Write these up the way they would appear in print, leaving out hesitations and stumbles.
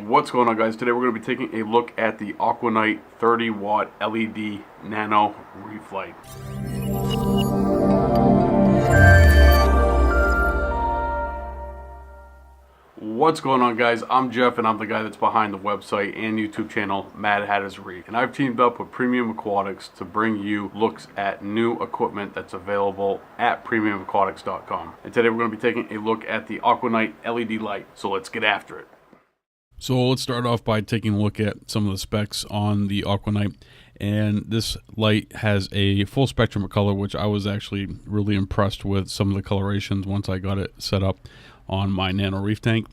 What's going on, guys? Today we're going to be taking a look at the Aqua Knight 30 watt LED Nano Reef Light. What's going on, guys? I'm Jeff, and I'm the guy that's behind the website and YouTube channel Mad Hatter's Reef, and I've teamed up with Premium Aquatics to bring you looks at new equipment that's available at premiumaquatics.com. And today we're going to be taking a look at the Aqua Knight LED light, so let's get after it. So let's start off by taking a look at some of the specs on the Aqua Knight. And this light has a full spectrum of color, which I was actually really impressed with some of the colorations once I got it set up on my Nano Reef tank.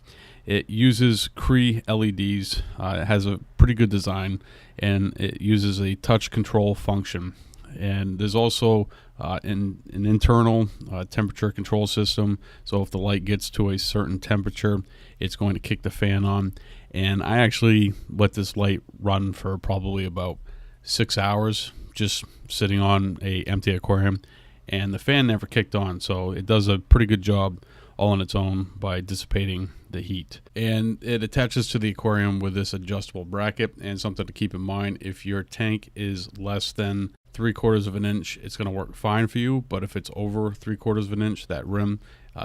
It uses Cree LEDs. It has a pretty good design, and it uses a touch control function. And there's also an internal temperature control system, so if the light gets to a certain temperature, it's going to kick the fan on. And I actually let this light run for probably about 6 hours, just sitting on a empty aquarium, and the fan never kicked on, so it does a pretty good job all on its own by dissipating the heat. And it attaches to the aquarium with this adjustable bracket. And something to keep in mind, if your tank is less than 3/4 of an inch, it's going to work fine for you. But if it's over 3/4 of an inch, that rim,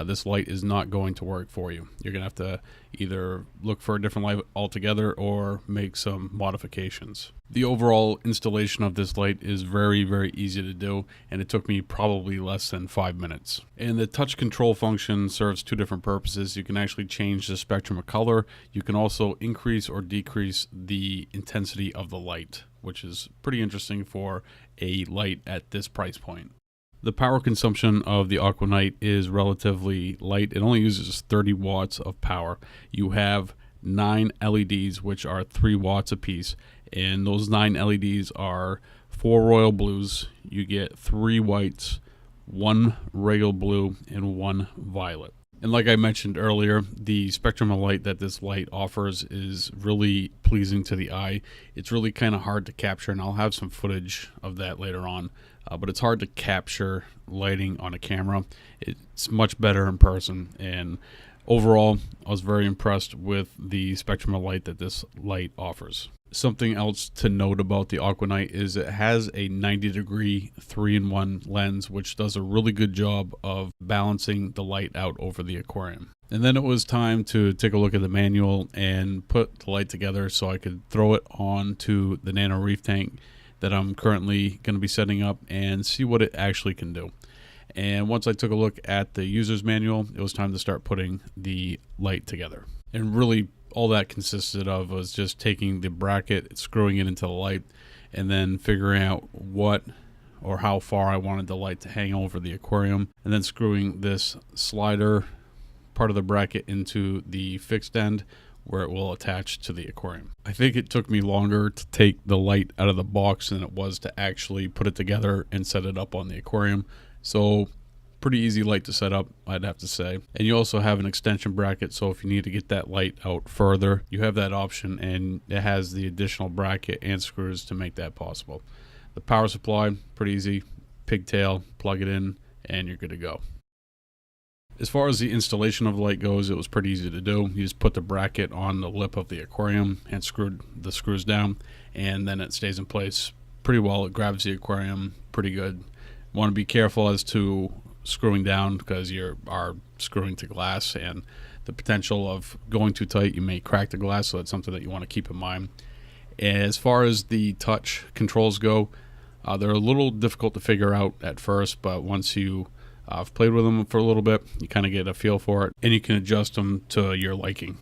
this light is not going to work for you. You're going to have to either look for a different light altogether or make some modifications. The overall installation of this light is very, very easy to do, and it took me probably less than 5 minutes. And the touch control function serves two different purposes. You can actually change the spectrum of color. You can also increase or decrease the intensity of the light, which is pretty interesting for a light at this price point. The power consumption of the Aqua Knight is relatively light. It only uses 30 watts of power. You have 9 LEDs, which are 3 watts apiece, and those 9 LEDs are 4 royal blues. You get 3 whites, 1 regular blue, and 1 violet. And like I mentioned earlier, the spectrum of light that this light offers is really pleasing to the eye. It's really kind of hard to capture, and I'll have some footage of that later on. But it's hard to capture lighting on a camera. It's much better in person. And overall, I was very impressed with the spectrum of light that this light offers. Something else to note about the Aqua Knight is it has a 90-degree 3-in-1 lens, which does a really good job of balancing the light out over the aquarium. And then it was time to take a look at the manual and put the light together so I could throw it onto the Nano Reef tank that I'm currently going to be setting up and see what it actually can do. And once I took a look at the user's manual, it was time to start putting the light together. And really, all that consisted of was just taking the bracket, screwing it into the light, and then figuring out what or how far I wanted the light to hang over the aquarium, and then screwing this slider part of the bracket into the fixed end where it will attach to the aquarium. I think it took me longer to take the light out of the box than it was to actually put it together and set it up on the aquarium. So pretty easy light to set up, I'd have to say. And you also have an extension bracket, so if you need to get that light out further, you have that option, and it has the additional bracket and screws to make that possible. The power supply, pretty easy. Pigtail, plug it in, and you're good to go. As far as the installation of the light goes, it was pretty easy to do. You just put the bracket on the lip of the aquarium and screwed the screws down, and then it stays in place pretty well. It grabs the aquarium pretty good. Want to be careful as to screwing down because you are screwing to glass, and the potential of going too tight, you may crack the glass, so that's something that you want to keep in mind. As far as the touch controls go, they're a little difficult to figure out at first, but once you I've played with them for a little bit, you kind of get a feel for it, and you can adjust them to your liking.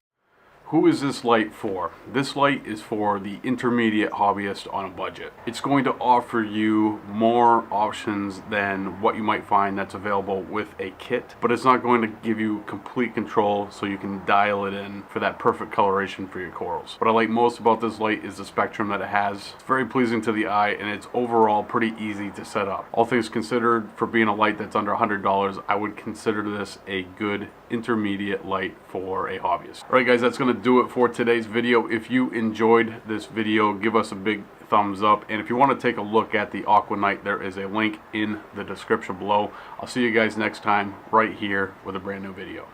Who is this light for? This light is for the intermediate hobbyist on a budget. It's going to offer you more options than what you might find that's available with a kit, but it's not going to give you complete control so you can dial it in for that perfect coloration for your corals. What I like most about this light is the spectrum that it has. It's very pleasing to the eye, and it's overall pretty easy to set up. All things considered, for being a light that's under $100, I would consider this a good intermediate light for a hobbyist. Alright, guys, that's going to do it for today's video. If you enjoyed this video, give us a big thumbs up, and if you want to take a look at the Aqua Knight, there is a link in the description below. I'll see you guys next time right here with a brand new video.